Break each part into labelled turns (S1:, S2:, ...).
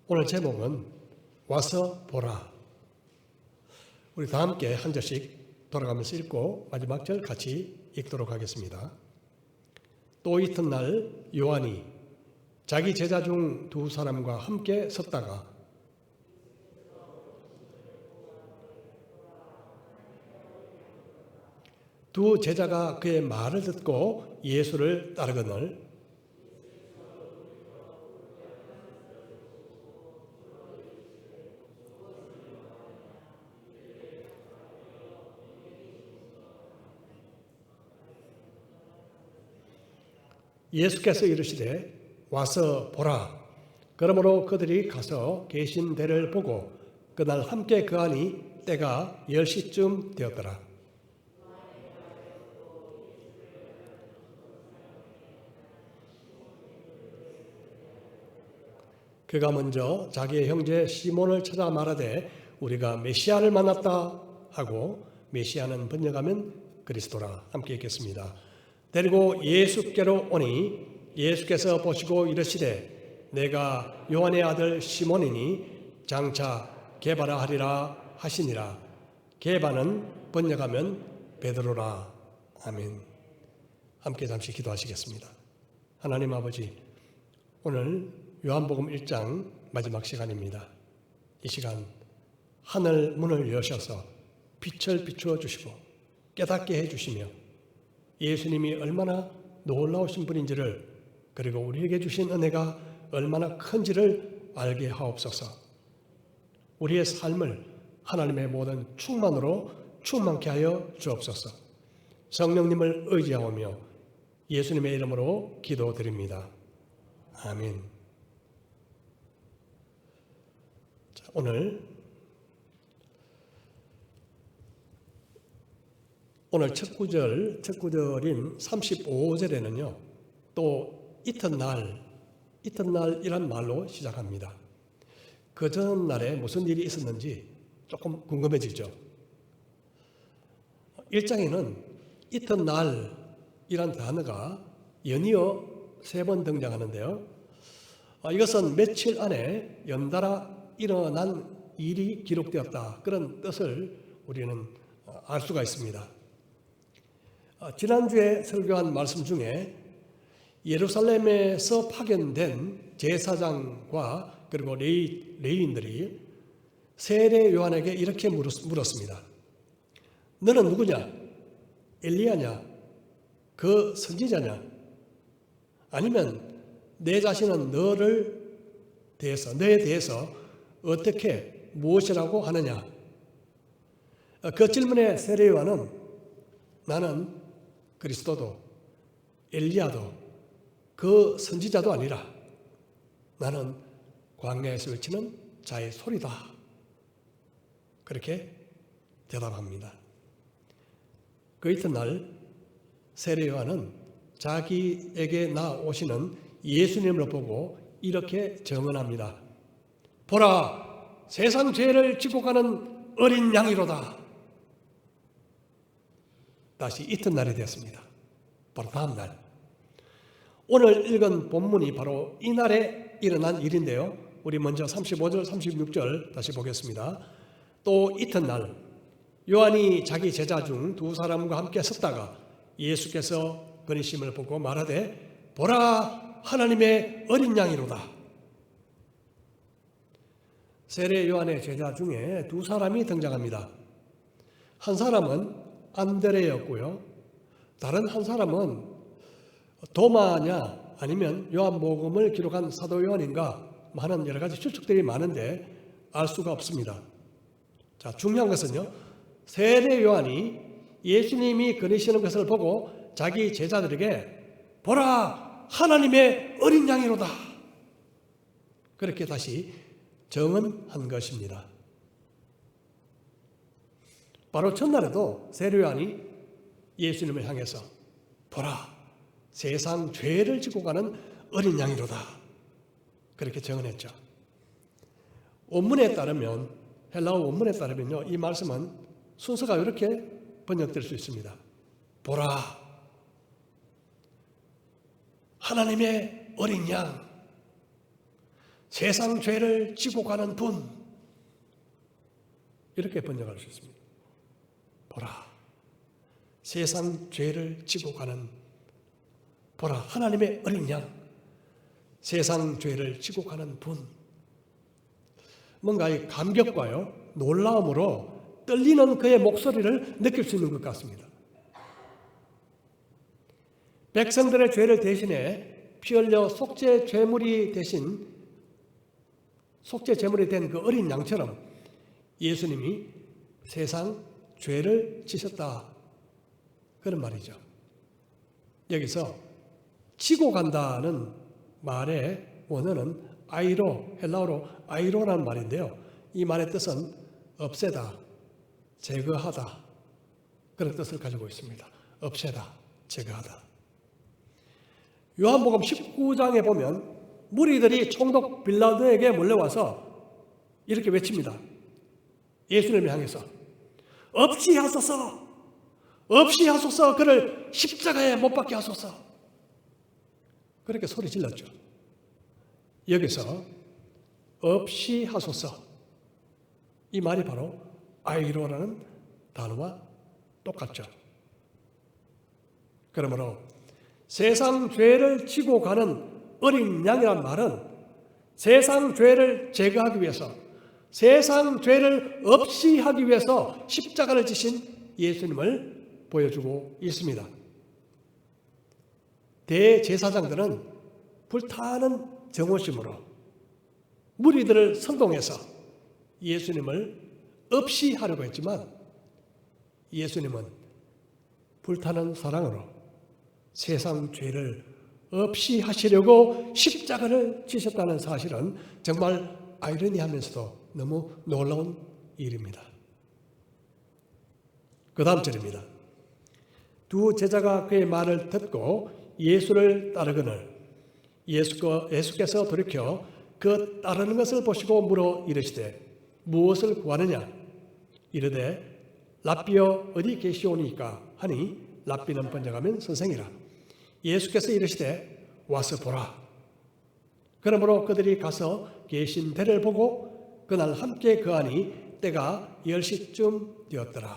S1: 오늘 제목은 와서 보라. 우리 다 함께 한 절씩 돌아가면서 읽고 마지막 절 같이 읽도록 하겠습니다. 또 이튿날 요한이 자기 제자 중 두 사람과 함께 섰다가 두 제자가 그의 말을 듣고 예수를 따르거늘 예수께서 이르시되 와서 보라. 그러므로 그들이 가서 계신 데를 보고 그날 함께 거하니 때가 10시쯤 되었더라. 그가 먼저 자기의 형제 시몬을 찾아 말하되 우리가 메시아를 만났다 하고, 메시아는 번역하면 그리스도라. 함께 읽겠습니다. 데리고 예수께로 오니 예수께서 보시고 이르시되 내가 요한의 아들 시몬이니 장차 게바라 하리라 하시니라. 게바는 번역하면 베드로라. 아멘. 함께 잠시 기도하시겠습니다. 하나님 아버지, 오늘 요한복음 1장 마지막 시간입니다. 이 시간 하늘 문을 여셔서 빛을 비추어 주시고 깨닫게 해주시며 예수님이 얼마나 놀라우신 분인지를, 그리고 우리에게 주신 은혜가 얼마나 큰지를 알게 하옵소서. 우리의 삶을 하나님의 모든 충만으로 충만케 하여 주옵소서. 성령님을 의지하오며 예수님의 이름으로 기도드립니다. 아멘. 자, 오늘 첫 구절인 35절에는요, 또 이튿날이란 말로 시작합니다. 그 전날에 무슨 일이 있었는지 조금 궁금해지죠. 1장에는 이튿날이란 단어가 연이어 3번 등장하는데요. 이것은 며칠 안에 연달아 일어난 일이 기록되었다, 그런 뜻을 우리는 알 수가 있습니다. 지난주에 설교한 말씀 중에 예루살렘에서 파견된 제사장과 그리고 레위인들이 세례 요한에게 이렇게 물었습니다. 너는 누구냐? 엘리야냐? 그 선지자냐? 아니면 내 자신은 너에 대해서 어떻게 무엇이라고 하느냐? 그 질문에 세례 요한은 나는 그리스도도 엘리야도 그 선지자도 아니라 나는 광야에서 외치는 자의 소리다, 그렇게 대답합니다. 그 이튿날 세례 요한은 자기에게 나오시는 예수님을 보고 이렇게 증언합니다. 보라, 세상 죄를 지고 가는 어린 양이로다. 다시 이튿날이 되었습니다. 바로 다음 날. 오늘 읽은 본문이 바로 이날에 일어난 일인데요. 우리 먼저 35절, 36절 다시 보겠습니다. 또 이튿날 요한이 자기 제자 중 두 사람과 함께 섰다가 예수께서 그리심을 보고 말하되 보라, 하나님의 어린 양이로다. 세례 요한의 제자 중에 두 사람이 등장합니다. 한 사람은 안드레였고요, 다른 한 사람은 도마냐 아니면 요한복음을 기록한 사도 요한인가 하는 여러 가지 추측들이 많은데 알 수가 없습니다. 자, 중요한 것은요, 세례 요한이 예수님이 거니시는 것을 보고 자기 제자들에게 보라, 하나님의 어린 양이로다, 그렇게 다시 증언한 것입니다. 바로 첫날에도 세례 요한이 예수님을 향해서 보라, 세상 죄를 지고 가는 어린 양이로다, 그렇게 증언했죠. 원문에 따르면, 헬라어 원문에 따르면요, 이 말씀은 순서가 이렇게 번역될 수 있습니다. 보라, 하나님의 어린 양, 세상 죄를 지고 가는 분, 이렇게 번역할 수 있습니다. 보라, 세상 죄를 지고 가는, 보라, 하나님의 어린 양, 세상 죄를 지고 가는 분. 뭔가 이 감격과요, 놀라움으로 떨리는 그의 목소리를 느낄 수 있는 것 같습니다. 백성들의 죄를 대신해 피 흘려 속죄 제물이 된 그 어린 양처럼 예수님이 세상 죄를 지셨다, 그런 말이죠. 여기서 지고 간다는 말의 원어는 아이로, 헬라어로 아이로라는 말인데요. 이 말의 뜻은 없애다, 제거하다, 그런 뜻을 가지고 있습니다. 없애다, 제거하다. 요한복음 19장에 보면 무리들이 총독 빌라도에게 몰려와서 이렇게 외칩니다. 예수님을 향해서 없이 하소서, 없이 하소서, 그를 십자가에 못 박게 하소서, 그렇게 소리 질렀죠. 여기서 없이 하소서, 이 말이 바로 아이로라는 단어와 똑같죠. 그러므로 세상 죄를 지고 가는 어린 양이란 말은 세상 죄를 제거하기 위해서, 세상 죄를 없이 하기 위해서 십자가를 지신 예수님을 보여주고 있습니다. 대제사장들은 불타는 정오심으로 무리들을 선동해서 예수님을 없이 하려고 했지만, 예수님은 불타는 사랑으로 세상 죄를 없이 하시려고 십자가를 지셨다는 사실은 정말 아이러니하면서도 너무 놀라운 일입니다. 그 다음 절입니다. 두 제자가 그의 말을 듣고 예수를 따르거늘 예수께서 돌이켜 그 따르는 것을 보시고 물어 이르시되 무엇을 구하느냐? 이르되 랍비여 어디 계시오니까 하니, 랍비는 번역하면 선생이라. 예수께서 이르시되 와서 보라. 그러므로 그들이 가서 계신 데를 보고 그날 함께 거하니 때가 10시쯤 되었더라.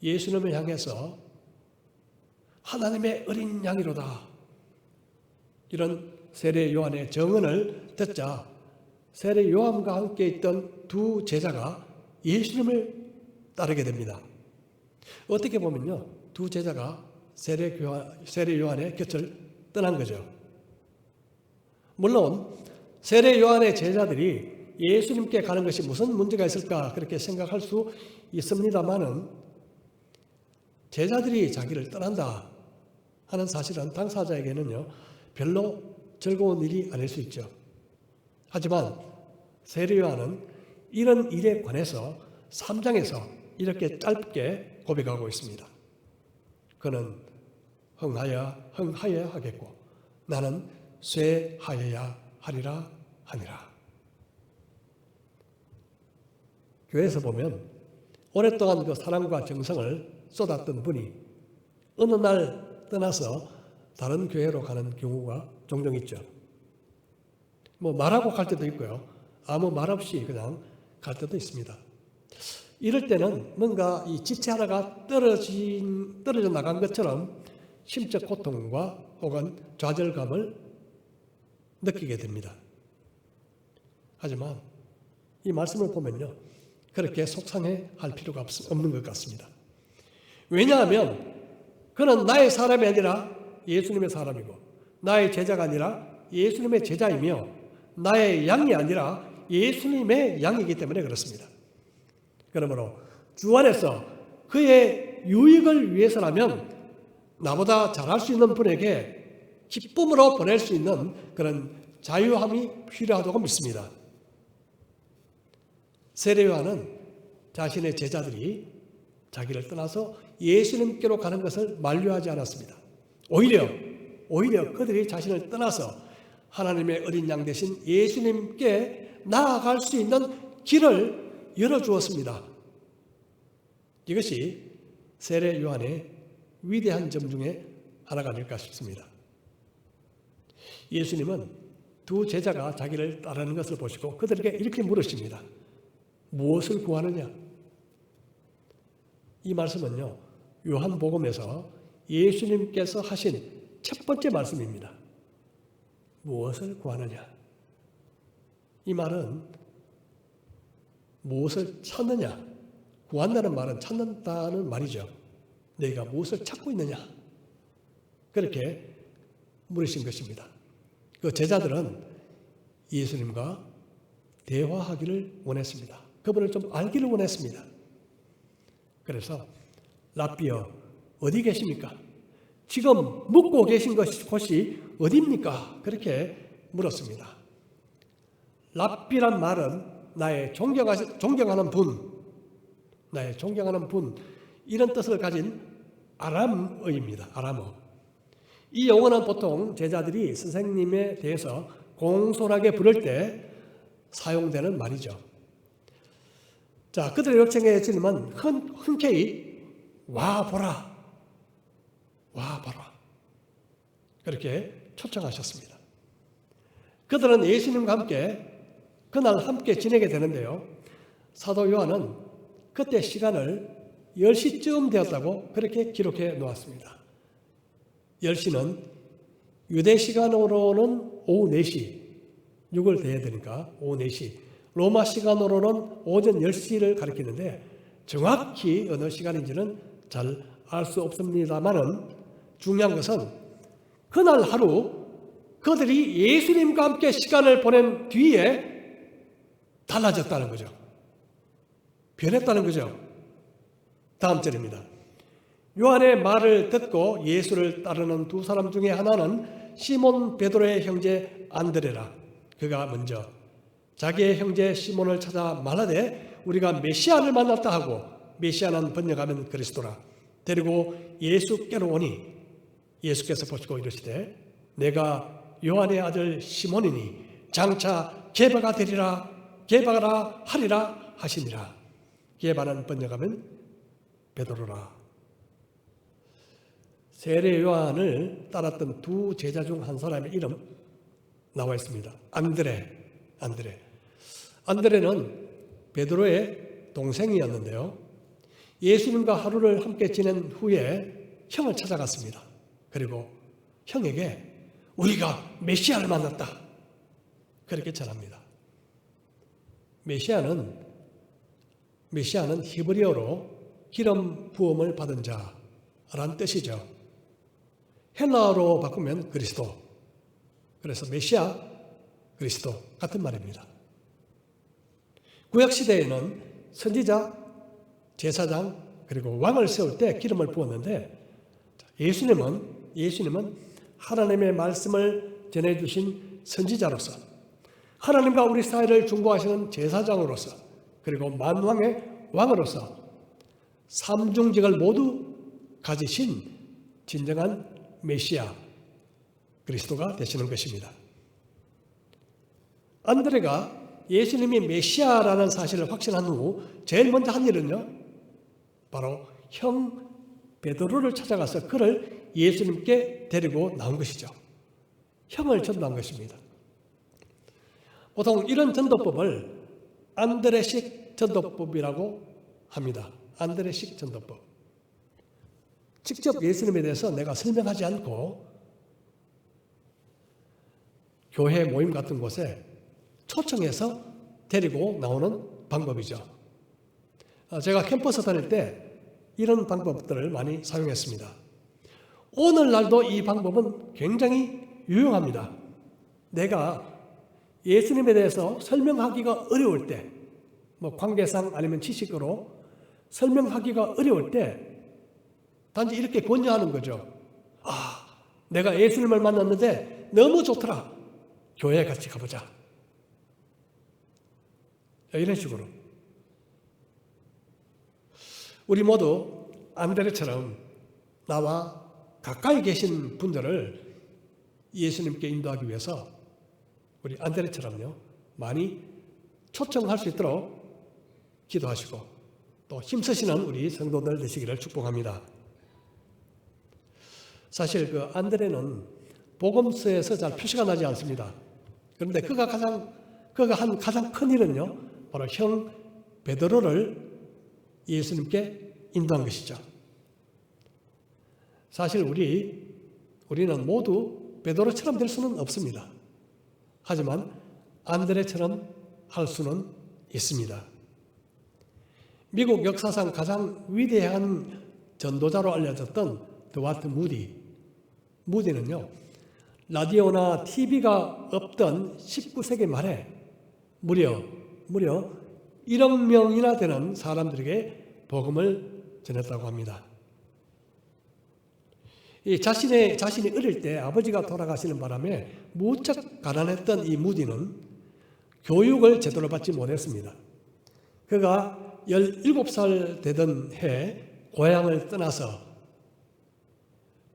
S1: 예수님을 향해서 하나님의 어린 양이로다, 이런 세례 요한의 정언을 듣자 세례 요한과 함께 있던 두 제자가 예수님을 따르게 됩니다. 어떻게 보면요, 두 제자가 세례 요한의 곁을 떠난 거죠. 물론 세례 요한의 제자들이 예수님께 가는 것이 무슨 문제가 있을까 그렇게 생각할 수 있습니다만은, 제자들이 자기를 떠난다 하는 사실은 당사자에게는요 별로 즐거운 일이 아닐 수 있죠. 하지만 세례 요한은 이런 일에 관해서 3장에서 이렇게 짧게 고백하고 있습니다. 그는 흥하여야 하겠고 나는 쇠하여야 하리라 하니라. 교회에서 보면 오랫동안 그 사랑과 정성을 쏟았던 분이 어느 날 떠나서 다른 교회로 가는 경우가 종종 있죠. 뭐 말하고 갈 때도 있고요, 아무 말 없이 그냥 갈 때도 있습니다. 이럴 때는 뭔가 이 지체 하나가 떨어져 나간 것처럼 심적 고통과 혹은 좌절감을 느끼게 됩니다. 하지만 이 말씀을 보면요, 그렇게 속상해 할 필요가 없는 것 같습니다. 왜냐하면 그는 나의 사람이 아니라 예수님의 사람이고, 나의 제자가 아니라 예수님의 제자이며, 나의 양이 아니라 예수님의 양이기 때문에 그렇습니다. 그러므로 주 안에서 그의 유익을 위해서라면 나보다 잘할 수 있는 분에게 기쁨으로 보낼 수 있는 그런 자유함이 필요하다고 믿습니다. 세례 요한은 자신의 제자들이 자기를 떠나서 예수님께로 가는 것을 만류하지 않았습니다. 오히려 그들이 자신을 떠나서 하나님의 어린 양 되신 예수님께 나아갈 수 있는 길을 열어주었습니다. 이것이 세례 요한의 위대한 점 중에 하나가 아닐까 싶습니다. 예수님은 두 제자가 자기를 따르는 것을 보시고 그들에게 이렇게 물으십니다. 무엇을 구하느냐? 이 말씀은요, 요한복음에서 예수님께서 하신 첫 번째 말씀입니다. 무엇을 구하느냐? 이 말은 무엇을 찾느냐? 구한다는 말은 찾는다는 말이죠. 너희가 무엇을 찾고 있느냐? 그렇게 물으신 것입니다. 그 제자들은 예수님과 대화하기를 원했습니다. 그분을 좀 알기를 원했습니다. 그래서 랍비여 어디 계십니까? 지금 묵고 계신 곳이 어디입니까? 그렇게 물었습니다. 랍비란 말은 나의 존경하는 분, 나의 존경하는 분, 이런 뜻을 가진 아람어입니다. 아람어. 이 용어는 보통 제자들이 선생님에 대해서 공손하게 부를 때 사용되는 말이죠. 자, 그들의 요청에 지르면 흔쾌히 와 보라, 와 보라 그렇게 초청하셨습니다. 그들은 예수님과 함께 그날 함께 지내게 되는데요. 사도 요한은 그때 시간을 10시쯤 되었다고 그렇게 기록해 놓았습니다. 10시는 유대 시간으로는 오후 4시, 6을 대야 되니까 오후 4시, 로마 시간으로는 오전 10시를 가리키는데 정확히 어느 시간인지는 잘 알 수 없습니다만은 중요한 것은 그날 하루 그들이 예수님과 함께 시간을 보낸 뒤에 달라졌다는 거죠. 변했다는 거죠. 다음 절입니다. 요한의 말을 듣고 예수를 따르는 두 사람 중에 하나는 시몬 베드로의 형제 안드레라. 그가 먼저 자기의 형제 시몬을 찾아 말하되 우리가 메시아를 만났다 하고, 메시아는 번역하면 그리스도라. 데리고 예수께로 오니 예수께서 보시고 이르시되 내가 요한의 아들 시몬이니 장차 게바가 되리라, 게바라 하리라 하시니라. 게바는 번역하면 베드로라. 세례 요한을 따랐던 두 제자 중 한 사람의 이름 나와 있습니다. 안드레는 베드로의 동생이었는데요. 예수님과 하루를 함께 지낸 후에 형을 찾아갔습니다. 그리고 형에게 우리가 메시아를 만났다, 그렇게 전합니다. 메시아는 히브리어로 기름 부음을 받은 자라는 뜻이죠. 헬라어로 바꾸면 그리스도. 그래서 메시아, 그리스도 같은 말입니다. 구약시대에는 선지자, 제사장, 그리고 왕을 세울 때 기름을 부었는데 예수님은 하나님의 말씀을 전해주신 선지자로서, 하나님과 우리 사이를 중보하시는 제사장으로서, 그리고 만왕의 왕으로서 삼중직을 모두 가지신 진정한 메시아, 그리스도가 되시는 것입니다. 안드레가 예수님이 메시아라는 사실을 확신한 후 제일 먼저 한 일은요, 바로 형 베드로를 찾아가서 그를 예수님께 데리고 나온 것이죠. 형을 전도한 것입니다. 보통 이런 전도법을 안드레식 전도법이라고 합니다. 안드레식 전도법. 직접 예수님에 대해서 내가 설명하지 않고 교회 모임 같은 곳에 초청해서 데리고 나오는 방법이죠. 제가 캠퍼스 다닐 때 이런 방법들을 많이 사용했습니다. 오늘날도 이 방법은 굉장히 유용합니다. 내가 예수님에 대해서 설명하기가 어려울 때, 관계상 아니면 지식으로 설명하기가 어려울 때 단지 이렇게 권유하는 거죠. 내가 예수님을 만났는데 너무 좋더라. 교회 같이 가보자. 이런 식으로. 우리 모두 안드레처럼 나와 가까이 계신 분들을 예수님께 인도하기 위해서 우리 안드레처럼요, 많이 초청할 수 있도록 기도하시고 또 힘쓰시는 우리 성도들 되시기를 축복합니다. 사실 그 안드레는 복음서에서 잘 표시가 나지 않습니다. 그런데 그가 한 가장 큰 일은요, 바로 형 베드로를 예수님께 인도한 것이죠. 사실 우리는 모두 베드로처럼 될 수는 없습니다. 하지만 안드레처럼 할 수는 있습니다. 미국 역사상 가장 위대한 전도자로 알려졌던 드와트 무디는요, 라디오나 TV가 없던 19세기 말에 무려 1억 명이나 되는 사람들에게 복음을 전했다고 합니다. 자신이 어릴 때 아버지가 돌아가시는 바람에 무척 가난했던 이 무디는 교육을 제대로 받지 못했습니다. 그가 17살 되던 해 고향을 떠나서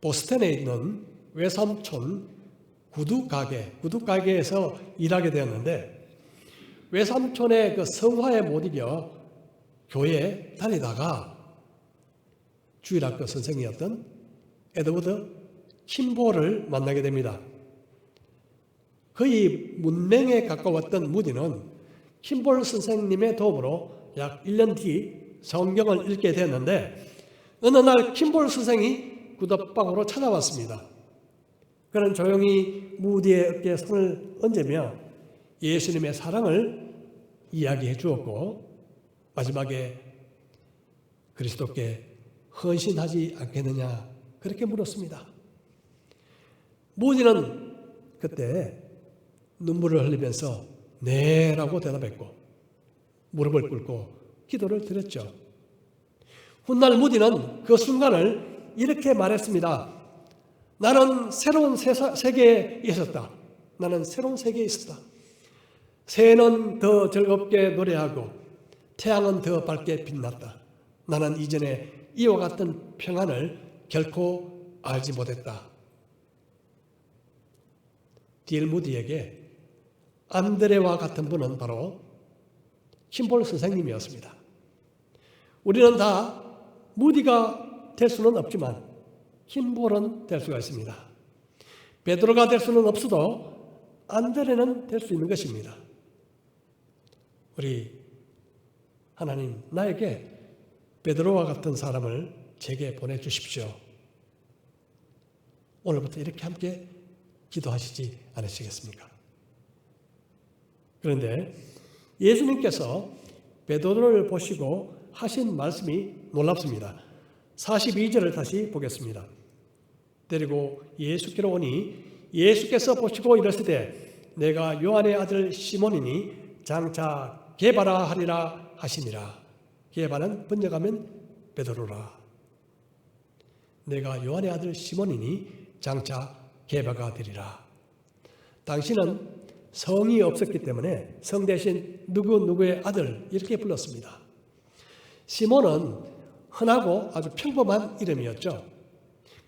S1: 보스턴에 있는 외삼촌 구두가게에서 일하게 되었는데, 외삼촌의 그 성화에 못 이겨 교회에 다니다가 주일학교 선생이었던 에드워드 킴볼을 만나게 됩니다. 거의 문맹에 가까웠던 무디는 킴볼 선생님의 도움으로 약 1년 뒤 성경을 읽게 되었는데, 어느 날 킴볼 선생이 구덕방으로 찾아왔습니다. 그는 조용히 무디의 어깨에 손을 얹으며 예수님의 사랑을 이야기해 주었고, 마지막에 그리스도께 헌신하지 않겠느냐 그렇게 물었습니다. 무디는 그때 눈물을 흘리면서 네 라고 대답했고 무릎을 꿇고 기도를 드렸죠. 훗날 무디는 그 순간을 이렇게 말했습니다. 나는 새로운 세계에 있었다. 나는 새로운 세계에 있었다. 새는 더 즐겁게 노래하고 태양은 더 밝게 빛났다. 나는 이전에 이와 같은 평안을 결코 알지 못했다. D.L. 무디에게 안드레와 같은 분은 바로 킴볼 선생님이었습니다. 우리는 다 무디가 될 수는 없지만 킴볼은 될 수가 있습니다. 베드로가 될 수는 없어도 안드레는 될 수 있는 것입니다. 우리 하나님, 나에게 베드로와 같은 사람을 제게 보내주십시오. 오늘부터 이렇게 함께 기도하시지 않으시겠습니까? 그런데 예수님께서 베드로를 보시고 하신 말씀이 놀랍습니다. 42절을 다시 보겠습니다. 데리고 예수께로 오니 예수께서 보시고 이르시되 내가 요한의 아들 시몬이니 장차 게바라 하리라 하시니라. 게바는 번역하면 베드로라. 내가 요한의 아들 시몬이니 장차 게바가 되리라. 당신은 성이 없었기 때문에 성 대신 누구의 아들 이렇게 불렀습니다. 시몬은 흔하고 아주 평범한 이름이었죠.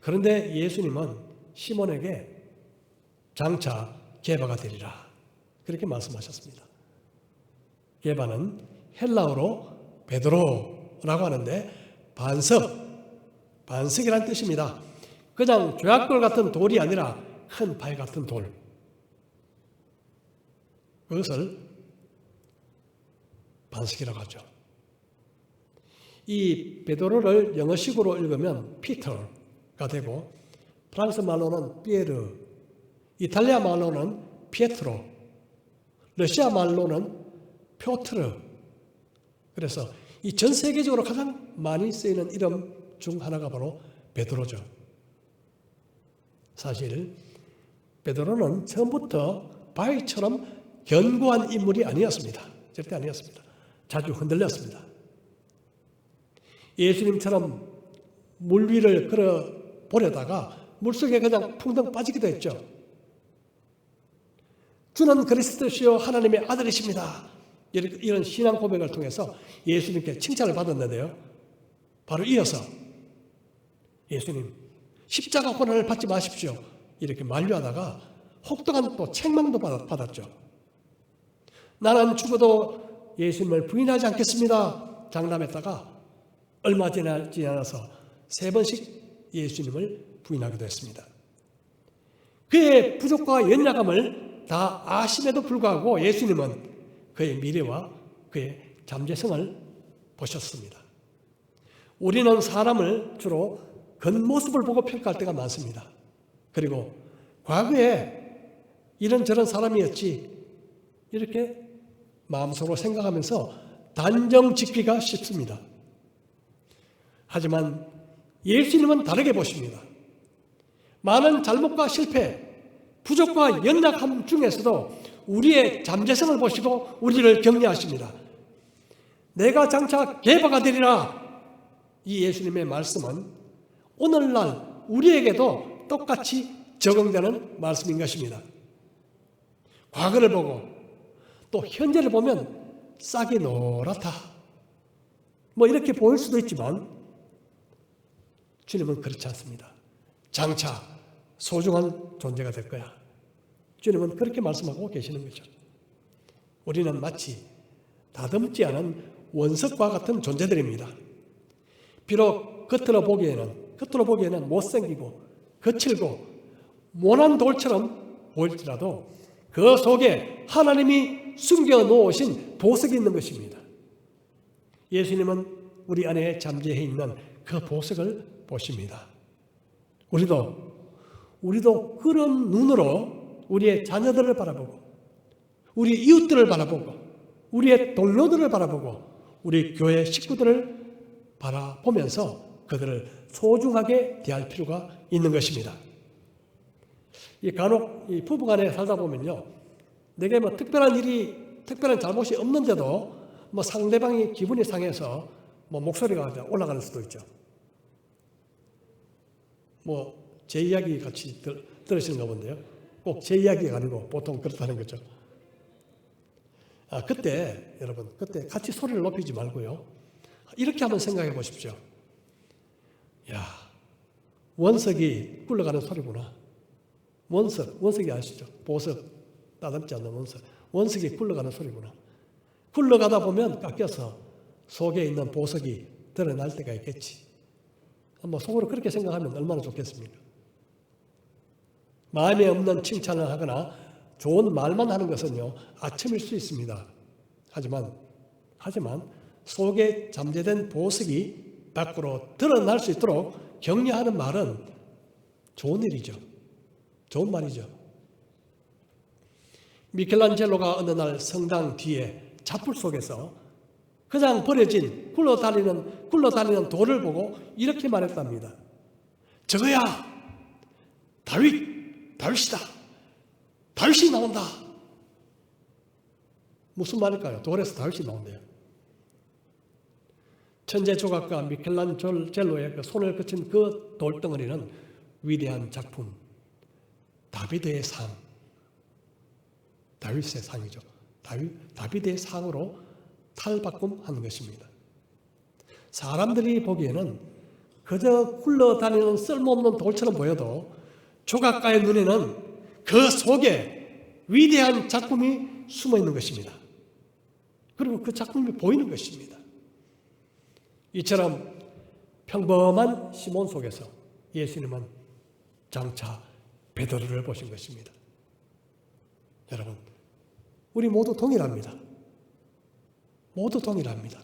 S1: 그런데 예수님은 시몬에게 장차 게바가 되리라 그렇게 말씀하셨습니다. 게바는 헬라어로 베드로라고 하는데 반석이라는 뜻입니다. 그냥 조약돌 같은 돌이 아니라 큰 바위 같은 돌. 그것을 반석이라고 하죠. 이 베드로를 영어식으로 읽으면 피터가 되고, 프랑스 말로는 피에르, 이탈리아 말로는 피에트로, 러시아 말로는 표트르. 그래서 이 전 세계적으로 가장 많이 쓰이는 이름 중 하나가 바로 베드로죠. 사실 베드로는 처음부터 바위처럼 견고한 인물이 아니었습니다. 절대 아니었습니다. 자주 흔들렸습니다. 예수님처럼 물 위를 걸어 보려다가 물속에 그냥 풍덩 빠지기도 했죠. 주는 그리스도시요 하나님의 아들이십니다. 이런 신앙 고백을 통해서 예수님께 칭찬을 받았는데요. 바로 이어서 예수님 십자가 고난을 받지 마십시오 이렇게 만류하다가 혹독한 또 책망도 받았죠. 나는 죽어도 예수님을 부인하지 않겠습니다 장담했다가 얼마 지나지 않아서 3번씩 예수님을 부인하기도 했습니다. 그의 부족과 연약함을 다 아심에도 불구하고 예수님은 그의 미래와 그의 잠재성을 보셨습니다. 우리는 사람을 주로 겉모습을 보고 평가할 때가 많습니다. 그리고 과거에 이런저런 사람이었지 이렇게 마음속으로 생각하면서 단정 짓기가 쉽습니다. 하지만 예수님은 다르게 보십니다. 많은 잘못과 실패, 부족과 연약함 중에서도 우리의 잠재성을 보시고 우리를 격려하십니다. 내가 장차 개바가 되리라. 이 예수님의 말씀은 오늘날 우리에게도 똑같이 적용되는 말씀인 것입니다. 과거를 보고 또 현재를 보면 싹이 노랗다. 이렇게 보일 수도 있지만 주님은 그렇지 않습니다. 장차 소중한 존재가 될 거야. 주님은 그렇게 말씀하고 계시는 거죠. 우리는 마치 다듬지 않은 원석과 같은 존재들입니다. 비록 겉으로 보기에는 못생기고 거칠고 모난 돌처럼 보일지라도 그 속에 하나님이 숨겨 놓으신 보석이 있는 것입니다. 예수님은 우리 안에 잠재해 있는 그 보석을 보십니다. 우리도 그런 눈으로 우리의 자녀들을 바라보고 우리 이웃들을 바라보고 우리의 동료들을 바라보고 우리 교회 식구들을 바라보면서 그들을 소중하게 대할 필요가 있는 것입니다. 간혹 부부간에 살다 보면요, 내게 특별한 잘못이 없는데도 상대방이 기분이 상해서 목소리가 올라가는 수도 있죠. 제 이야기 같이 들으시는가 본데요. 꼭 제 이야기가 아니고 보통 그렇다는 거죠. 그때 같이 소리를 높이지 말고요. 이렇게 한번 생각해 보십시오. 야, 원석이 굴러가는 소리구나. 원석이 아시죠? 보석, 따듬지 않는 원석. 원석이 굴러가는 소리구나. 굴러가다 보면 깎여서 속에 있는 보석이 드러날 때가 있겠지. 속으로 그렇게 생각하면 얼마나 좋겠습니까? 마음에 없는 칭찬을 하거나 좋은 말만 하는 것은요, 아첨일 수 있습니다. 하지만 속에 잠재된 보석이 밖으로 드러날 수 있도록 격려하는 말은 좋은 일이죠. 좋은 말이죠. 미켈란젤로가 어느 날 성당 뒤에 잡풀 속에서 그냥 버려진 굴러다니는 돌을 보고 이렇게 말했답니다. 저거야, 다윗이다. 다윗이 나온다. 무슨 말일까요? 돌에서 다윗이 나온대요. 천재 조각가 미켈란젤로의 손을 거친 그 돌덩어리는 위대한 작품, 다비드의 상, 다윗의 상이죠. 다비드의 상으로 탈바꿈하는 것입니다. 사람들이 보기에는 그저 굴러다니는 쓸모없는 돌처럼 보여도 조각가의 눈에는 그 속에 위대한 작품이 숨어 있는 것입니다. 그리고 그 작품이 보이는 것입니다. 이처럼 평범한 시몬 속에서 예수님은 장차 베드로를 보신 것입니다. 여러분, 우리 모두 동일합니다. 모두 동일합니다.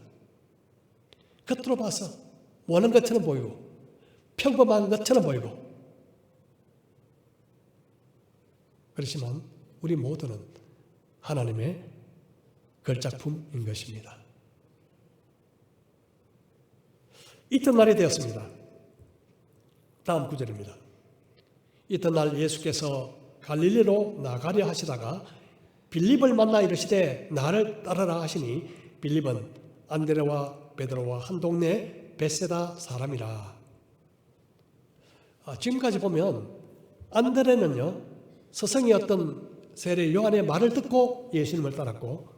S1: 겉으로 봐서 원하는 것처럼 보이고 평범한 것처럼 보이고, 그렇지만 우리 모두는 하나님의 걸작품인 것입니다. 이튿날이 되었습니다. 다음 구절입니다. 이튿날 예수께서 갈릴리로 나가려 하시다가 빌립을 만나 이르시되 나를 따르라 하시니 빌립은 안드레와 베드로와 한 동네 벳세다 사람이라. 지금까지 보면 안드레는요, 스승이었던 세례 요한의 말을 듣고 예수님을 따랐고,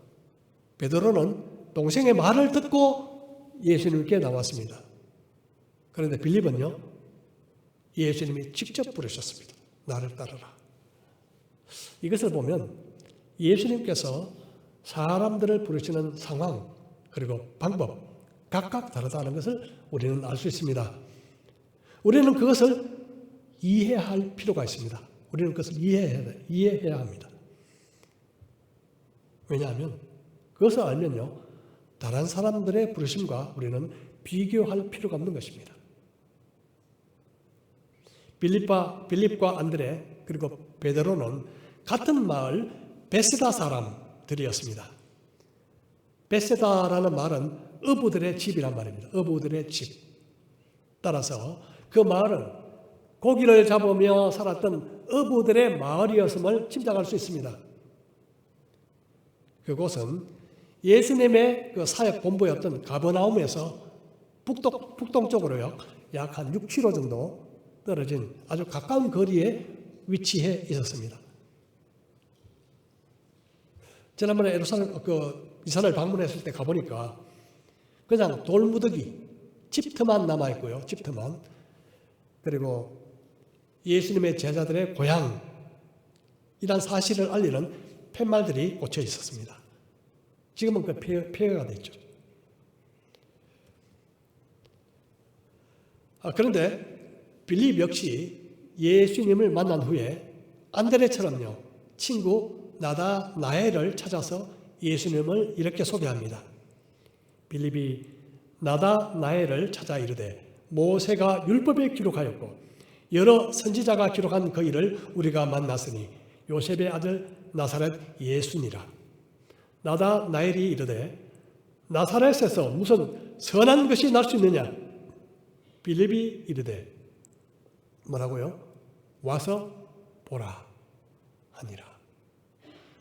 S1: 베드로는 동생의 말을 듣고 예수님께 나왔습니다. 그런데 빌립은요, 예수님이 직접 부르셨습니다. 나를 따르라. 이것을 보면 예수님께서 사람들을 부르시는 상황 그리고 방법 각각 다르다는 것을 우리는 알 수 있습니다. 우리는 그것을 이해할 필요가 있습니다. 우리는 그것을 이해해야 합니다. 왜냐하면 그것을 알면요, 다른 사람들의 부르심과 우리는 비교할 필요가 없는 것입니다. 빌립과 안드레 그리고 베드로는 같은 마을 베세다 사람들이었습니다. 베세다라는 말은 어부들의 집이란 말입니다. 어부들의 집. 따라서 그 마을은 고기를 잡으며 살았던 어부들의 마을이었음을 짐작할 수 있습니다. 그곳은 예수님의 그 사역 본부였던 가버나움에서 북동쪽으로요, 약 한 6km 정도 떨어진 아주 가까운 거리에 위치해 있었습니다. 지난번에 이스라엘 방문했을 때 가보니까 그냥 돌무더기, 집터만 남아있고요. 집터만. 그리고 예수님의 제자들의 고향이란 사실을 알리는 팻말들이 꽂혀 있었습니다. 지금은 그 폐허가 됐죠. 그런데 빌립 역시 예수님을 만난 후에 안드레처럼요, 친구 나다나엘을 찾아서 예수님을 이렇게 소개합니다. 빌립이 나다나엘을 찾아 이르되 모세가 율법에 기록하였고 여러 선지자가 기록한 그 일을 우리가 만났으니 요셉의 아들 나사렛 예수니라. 나다나엘이 이르되 나사렛에서 무슨 선한 것이 날 수 있느냐? 빌립이 이르되 뭐라고요? 와서 보라 하니라.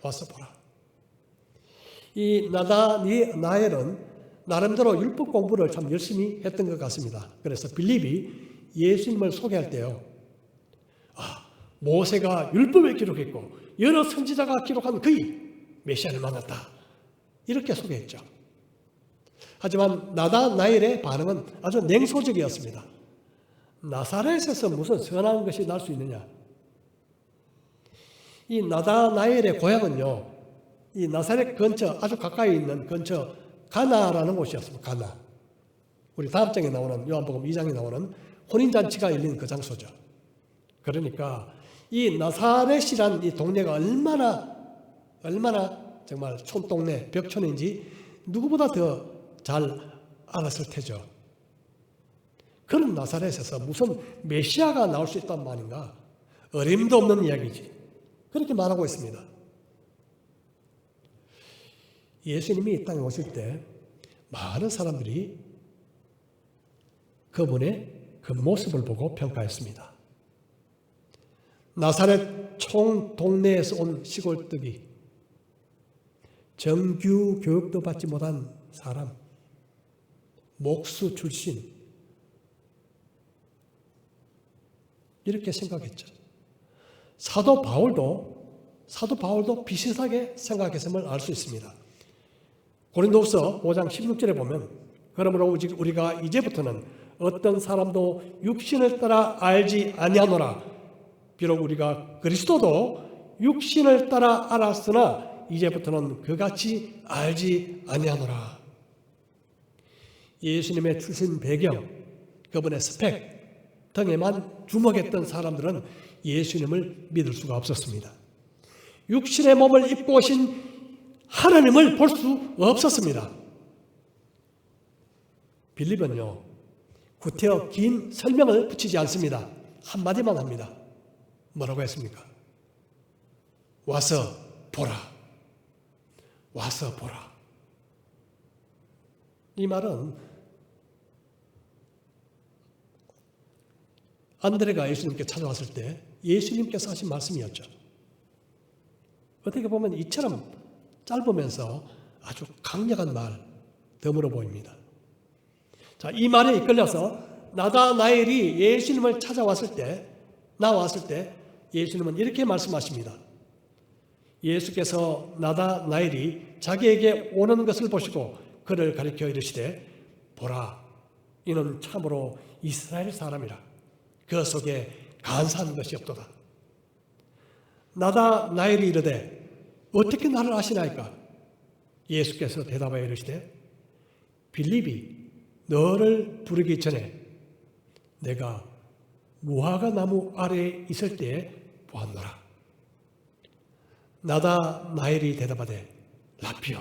S1: 와서 보라. 이 나다나엘은 나름대로 율법 공부를 참 열심히 했던 것 같습니다. 그래서 빌립이 예수님을 소개할 때요, 모세가 율법에 기록했고 여러 선지자가 기록한 그의 메시아를 만났다, 이렇게 소개했죠. 하지만 나다나엘의 반응은 아주 냉소적이었습니다. 나사렛에서 무슨 선한 것이 날 수 있느냐? 이 나다나엘의 고향은요, 이 나사렛 근처 아주 가까이 있는 근처 가나라는 곳이었습니다. 가나. 우리 다음 장에 나오는, 요한복음 2장에 나오는 혼인잔치가 열린 그 장소죠. 그러니까 이 나사렛이란 이 동네가 얼마나 정말 촌동네, 벽촌인지 누구보다 더 잘 알았을 테죠. 그런 나사렛에서 무슨 메시아가 나올 수 있단 말인가? 어림도 없는 이야기지. 그렇게 말하고 있습니다. 예수님이 이 땅에 오실 때 많은 사람들이 그분의 그 모습을 보고 평가했습니다. 나사렛 총 동네에서 온 시골뜨기, 정규 교육도 받지 못한 사람, 목수 출신, 이렇게 생각했죠. 사도 바울도 비슷하게 생각했음을 알 수 있습니다. 고린도후서 5장 16절에 보면 그러므로 우리가 이제부터는 어떤 사람도 육신을 따라 알지 아니하노라. 비록 우리가 그리스도도 육신을 따라 알았으나 이제부터는 그같이 알지 아니하노라. 예수님의 출신 배경, 그분의 스펙 등에만 주목했던 사람들은 예수님을 믿을 수가 없었습니다. 육신의 몸을 입고 오신 하나님을 볼 수 없었습니다. 빌립은요, 구태여 긴 설명을 붙이지 않습니다. 한마디만 합니다. 뭐라고 했습니까? 와서 보라. 와서 보라. 이 말은 안드레가 예수님께 찾아왔을 때 예수님께서 하신 말씀이었죠. 어떻게 보면 이처럼 짧으면서 아주 강력한 말, 덤으로 보입니다. 자, 이 말에 이끌려서 나다나엘이 예수님을 나왔을 때 예수님은 이렇게 말씀하십니다. 예수께서 나다나엘이 자기에게 오는 것을 보시고 그를 가리켜 이르시되 보라, 이는 참으로 이스라엘 사람이라. 그 속에 간사한 것이 없도다. 나다나엘이 이르되 어떻게 나를 아시나이까? 예수께서 대답하여 이르시되 빌립이 너를 부르기 전에 내가 무화과 나무 아래에 있을 때에 보았노라. 나다나엘이 대답하되 라피어,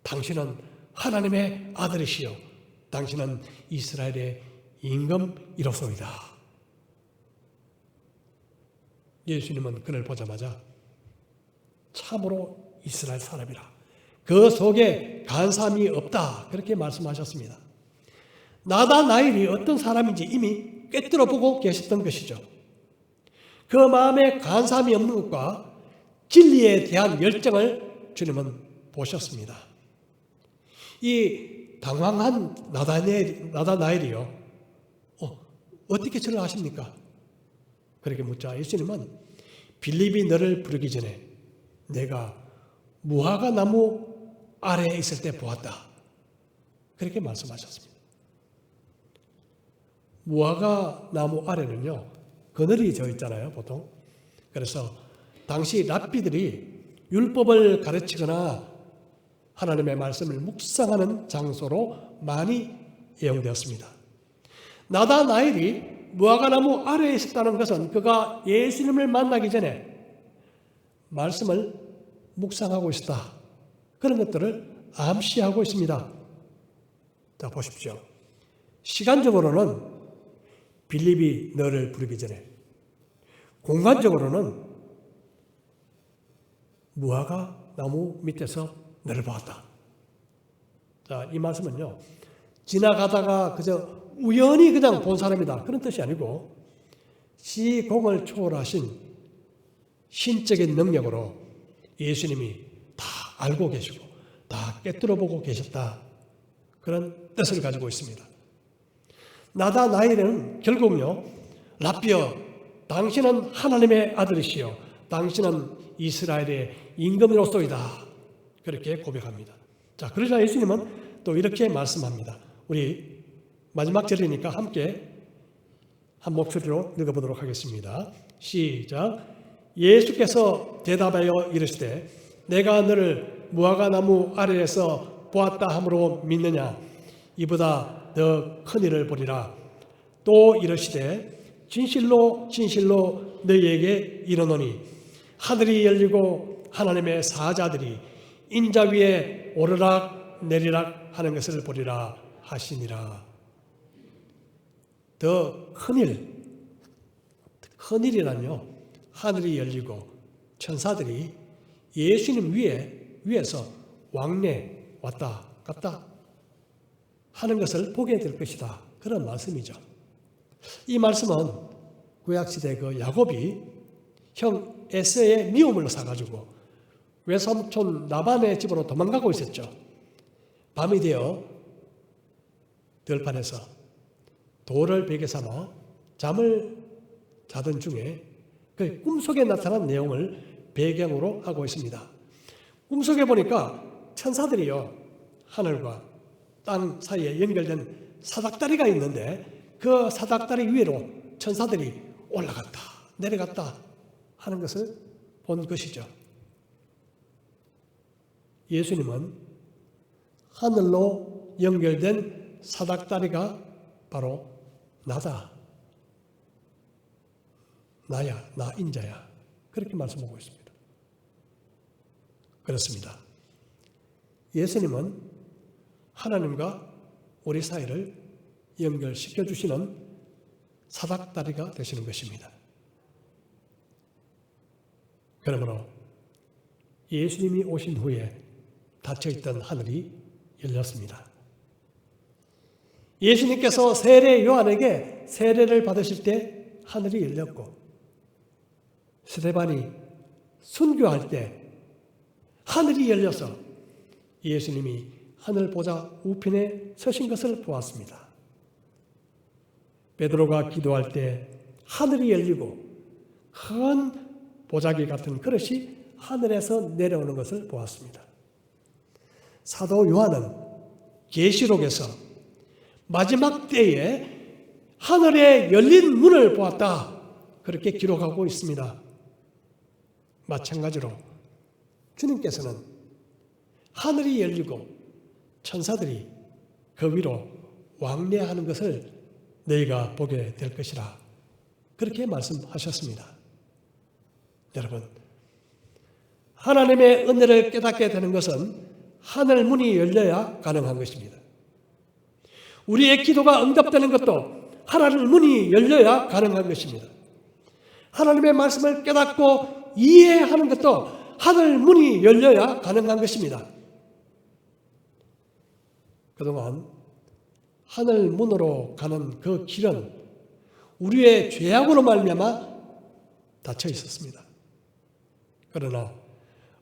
S1: 당신은 하나님의 아들이시여, 당신은 이스라엘의 임금이로소이다. 예수님은 그를 보자마자 참으로 이스라엘 사람이라, 그 속에 간사함이 없다, 그렇게 말씀하셨습니다. 나다나엘이 어떤 사람인지 이미 꿰뚫어 보고 계셨던 것이죠. 그 마음에 간사함이 없는 것과 진리에 대한 열정을 주님은 보셨습니다. 이 당황한 나다나엘이요, 어떻게 저를 아십니까? 그렇게 묻자 예수님은 빌립이 너를 부르기 전에 내가 무화과 나무 아래에 있을 때 보았다, 그렇게 말씀하셨습니다. 무화과 나무 아래는요, 그늘이 져 있잖아요, 보통. 그래서 당시 랍비들이 율법을 가르치거나 하나님의 말씀을 묵상하는 장소로 많이 이용되었습니다. 나다나엘이 무화과 나무 아래에 있었다는 것은 그가 예수님을 만나기 전에 말씀을 묵상하고 있었다, 그런 것들을 암시하고 있습니다. 자, 보십시오. 시간적으로는 빌립이 너를 부르기 전에, 공간적으로는 무화과 나무 밑에서 너를 보았다. 자, 이 말씀은요, 지나가다가 그저 우연히 그냥 본 사람이다, 그런 뜻이 아니고 시공을 초월하신 신적인 능력으로 예수님이 다 알고 계시고 다 꿰뚫어 보고 계셨다, 그런 뜻을 가지고 있습니다. 나다나엘은 결국요, 라피어, 당신은 하나님의 아들이시여, 당신은 이스라엘의 임금으로소이다, 그렇게 고백합니다. 자, 그러자 예수님은 또 이렇게 말씀합니다. 우리 마지막 절이니까 함께 한 목소리로 읽어보도록 하겠습니다. 시작. 예수께서 대답하여 이르시되 내가 너를 무화과 나무 아래에서 보았다 함으로 믿느냐? 이보다 더 큰 일을 보리라. 또 이르시되 진실로 진실로 너희에게 이르노니 하늘이 열리고 하나님의 사자들이 인자 위에 오르락 내리락 하는 것을 보리라 하시니라. 더 큰일이란요, 하늘이 열리고 천사들이 예수님 위에서 왕래 왔다 갔다 하는 것을 보게 될 것이다, 그런 말씀이죠. 이 말씀은 구약시대 그 야곱이 형 에서의 미움을 사가지고 외삼촌 라반의 집으로 도망가고 있었죠. 밤이 되어 들판에서 돌을 베개 삼아 잠을 자던 중에 그 꿈속에 나타난 내용을 배경으로 하고 있습니다. 꿈속에 보니까 천사들이요, 하늘과 땅 사이에 연결된 사닥다리가 있는데 그 사닥다리 위로 천사들이 올라갔다 내려갔다 하는 것을 본 것이죠. 예수님은 하늘로 연결된 사닥다리가 바로 나다, 나야, 나 인자야, 그렇게 말씀하고 있습니다. 그렇습니다. 예수님은 하나님과 우리 사이를 연결시켜 주시는 사닥다리가 되시는 것입니다. 그러므로 예수님이 오신 후에 닫혀있던 하늘이 열렸습니다. 예수님께서 세례 요한에게 세례를 받으실 때 하늘이 열렸고, 스데반이 순교할 때 하늘이 열려서 예수님이 하늘 보좌 우편에 서신 것을 보았습니다. 베드로가 기도할 때 하늘이 열리고 큰 보자기 같은 그릇이 하늘에서 내려오는 것을 보았습니다. 사도 요한은 계시록에서 마지막 때에 하늘에 열린 문을 보았다, 그렇게 기록하고 있습니다. 마찬가지로 주님께서는 하늘이 열리고 천사들이 그 위로 왕래하는 것을 너희가 보게 될 것이라, 그렇게 말씀하셨습니다. 여러분, 하나님의 은혜를 깨닫게 되는 것은 하늘 문이 열려야 가능한 것입니다. 우리의 기도가 응답되는 것도 하나님 문이 열려야 가능한 것입니다. 하나님의 말씀을 깨닫고 이해하는 것도 하늘 문이 열려야 가능한 것입니다. 그동안 하늘 문으로 가는 그 길은 우리의 죄악으로 말미암아 닫혀 있었습니다. 그러나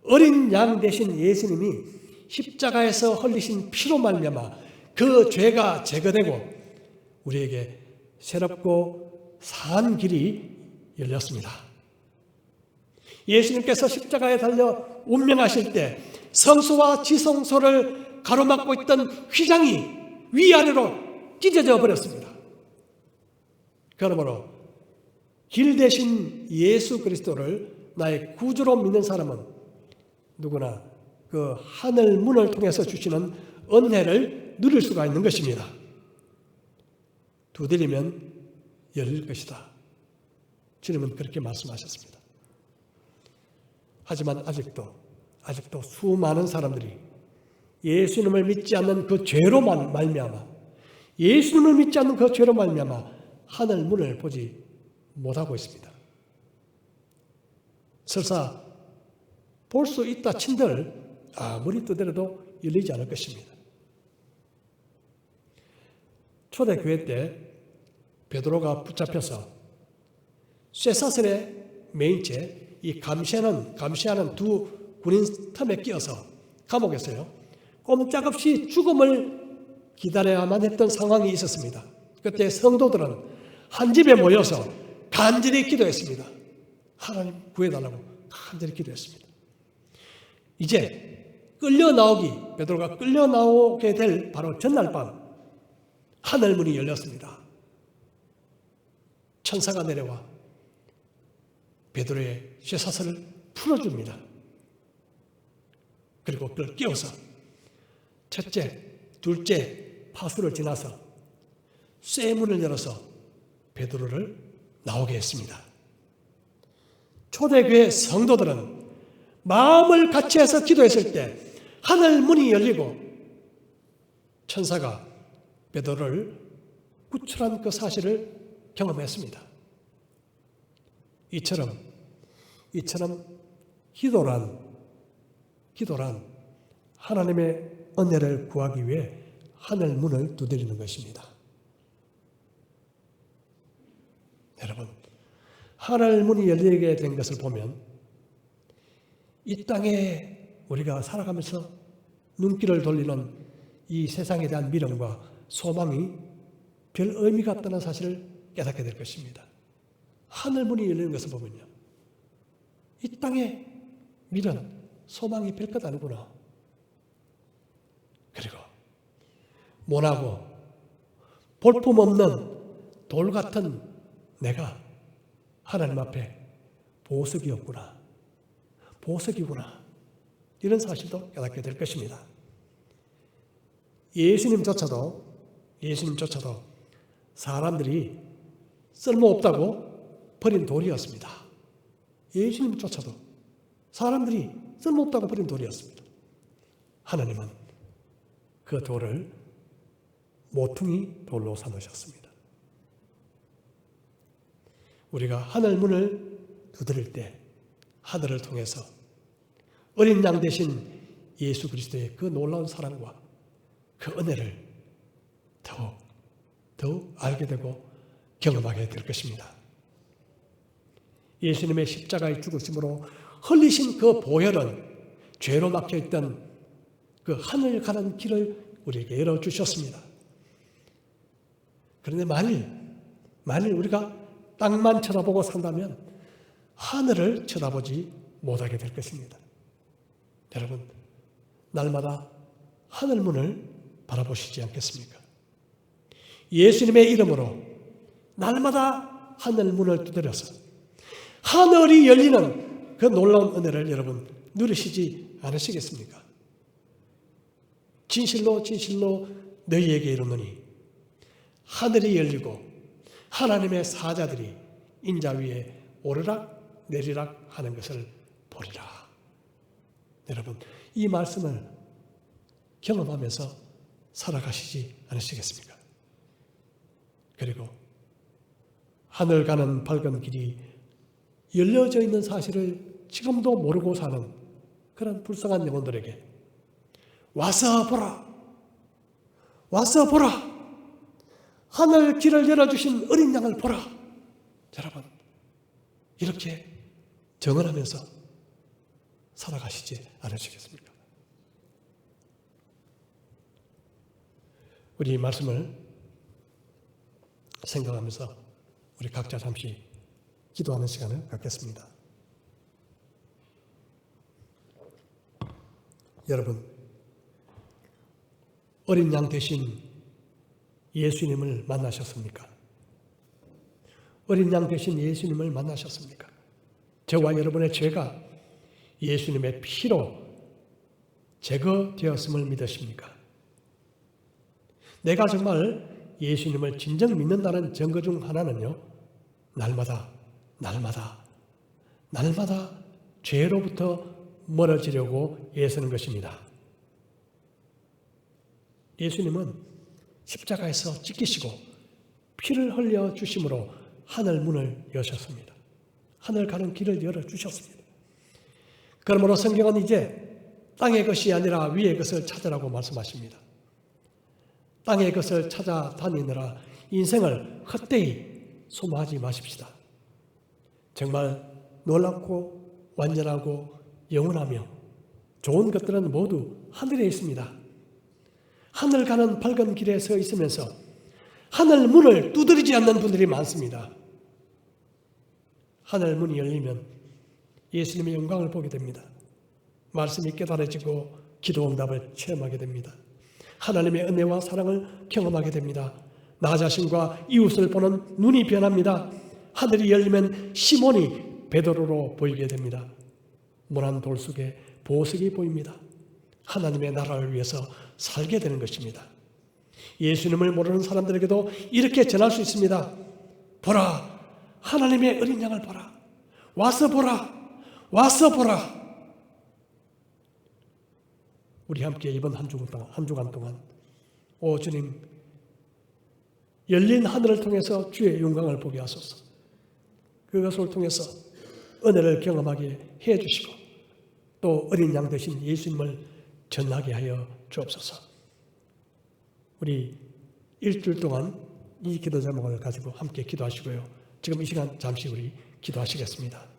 S1: 어린 양 되신 예수님이 십자가에서 흘리신 피로 말미암아 그 죄가 제거되고 우리에게 새롭고 산 길이 열렸습니다. 예수님께서 십자가에 달려 운명하실 때 성소와 지성소를 가로막고 있던 휘장이 위아래로 찢어져 버렸습니다. 그러므로 길 대신 예수 그리스도를 나의 구주로 믿는 사람은 누구나 그 하늘 문을 통해서 주시는 은혜를 누릴 수가 있는 것입니다. 두드리면 열릴 것이다. 주님은 그렇게 말씀하셨습니다. 하지만 아직도 수많은 사람들이 예수님을 믿지 않는 그 죄로 말미암아 예수님을 믿지 않는 그 죄로 말미암아 하늘 문을 보지 못하고 있습니다. 설사 볼 수 있다 친들 아무리 두드려도 열리지 않을 것입니다. 초대교회 때 베드로가 붙잡혀서 쇠사슬에 매인 채 이 감시하는 두 군인 틈에 끼어서 감옥에서요 꼼짝없이 죽음을 기다려야만 했던 상황이 있었습니다. 그때 성도들은 한 집에 모여서 간절히 기도했습니다. 하나님 구해달라고 간절히 기도했습니다. 이제 베드로가 끌려 나오게 될 바로 전날 밤 하늘문이 열렸습니다. 천사가 내려와 베드로의 쇠사슬을 풀어줍니다. 그리고 그걸 끼워서 첫째, 둘째 파수를 지나서 쇠문을 열어서 베드로를 나오게 했습니다. 초대교회 성도들은 마음을 같이 해서 기도했을 때 하늘 문이 열리고 천사가 베드로를 구출한 그 사실을 경험했습니다. 이처럼 기도란 하나님의 은혜를 구하기 위해 하늘 문을 두드리는 것입니다. 여러분, 하늘 문이 열리게 된 것을 보면 이 땅에 우리가 살아가면서 눈길을 돌리는 이 세상에 대한 미련과 소망이 별 의미가 없다는 사실을 깨닫게 될 것입니다. 하늘 문이 열리는 것을 보면요, 이 땅에 미련, 소망이 별 것 아니구나. 그리고 모나고 볼품없는 돌 같은 내가 하나님 앞에 보석이었구나. 보석이구나. 이런 사실도 깨닫게 될 것입니다. 예수님조차도 사람들이 쓸모없다고 버린 돌이었습니다. 예수님조차도 사람들이 쓸모없다고 버린 돌이었습니다. 하나님은 그 돌을 모퉁이 돌로 삼으셨습니다. 우리가 하늘 문을 두드릴 때 하늘을 통해서 어린 양 대신 예수 그리스도의 그 놀라운 사랑과 그 은혜를 더욱 알게 되고 경험하게 될 것입니다. 예수님의 십자가의 죽으심으로 흘리신 그 보혈은 죄로 막혀있던 그 하늘 가는 길을 우리에게 열어주셨습니다. 그런데 만일 우리가 땅만 쳐다보고 산다면 하늘을 쳐다보지 못하게 될 것입니다. 여러분, 날마다 하늘문을 바라보시지 않겠습니까? 예수님의 이름으로 날마다 하늘문을 두드려서 하늘이 열리는 그 놀라운 은혜를 여러분 누리시지 않으시겠습니까? 진실로 너희에게 이르노니 하늘이 열리고 하나님의 사자들이 인자 위에 오르락 내리락 하는 것을 보리라. 여러분, 이 말씀을 경험하면서 살아가시지 않으시겠습니까? 그리고 하늘 가는 밝은 길이 열려져 있는 사실을 지금도 모르고 사는 그런 불쌍한 영혼들에게 와서 보라! 와서 보라! 하늘 길을 열어주신 어린 양을 보라! 여러분, 이렇게 정언하면서 살아가시지 않으시겠습니까? 우리 말씀을 생각하면서 우리 각자 잠시 기도하는 시간을 갖겠습니다. 여러분, 어린 양 대신 예수님을 만나셨습니까? 어린 양 대신 예수님을 만나셨습니까? 저와 여러분의 죄가 예수님의 피로 제거되었음을 믿으십니까? 내가 정말 예수님을 진정 믿는다는 증거 중 하나는요, 날마다 죄로부터 멀어지려고 애쓰는 것입니다. 예수님은 십자가에서 찢기시고 피를 흘려 주심으로 하늘 문을 여셨습니다. 하늘 가는 길을 열어주셨습니다. 그러므로 성경은 이제 땅의 것이 아니라 위의 것을 찾으라고 말씀하십니다. 땅의 것을 찾아다니느라 인생을 헛되이 소모하지 마십시다. 정말 놀랍고 완전하고 영원하며 좋은 것들은 모두 하늘에 있습니다. 하늘 가는 밝은 길에 서 있으면서 하늘 문을 두드리지 않는 분들이 많습니다. 하늘 문이 열리면 예수님의 영광을 보게 됩니다. 말씀이 깨달아지고 기도 응답을 체험하게 됩니다. 하나님의 은혜와 사랑을 경험하게 됩니다. 나 자신과 이웃을 보는 눈이 변합니다. 하늘이 열리면 시몬이 베드로로 보이게 됩니다. 모난 돌 속에 보석이 보입니다. 하나님의 나라를 위해서 살게 되는 것입니다. 예수님을 모르는 사람들에게도 이렇게 전할 수 있습니다. 보라, 하나님의 어린 양을 보라. 와서 보라. 와서 보라. 우리 함께 이번 한 주간 동안 오 주님, 열린 하늘을 통해서 주의 영광을 보게 하소서. 그것을 통해서 은혜를 경험하게 해주시고 또 어린 양 대신 예수님을 전하게 하여 주옵소서. 우리 일주일 동안 이 기도 제목을 가지고 함께 기도하시고요. 지금 이 시간 잠시 우리 기도하시겠습니다.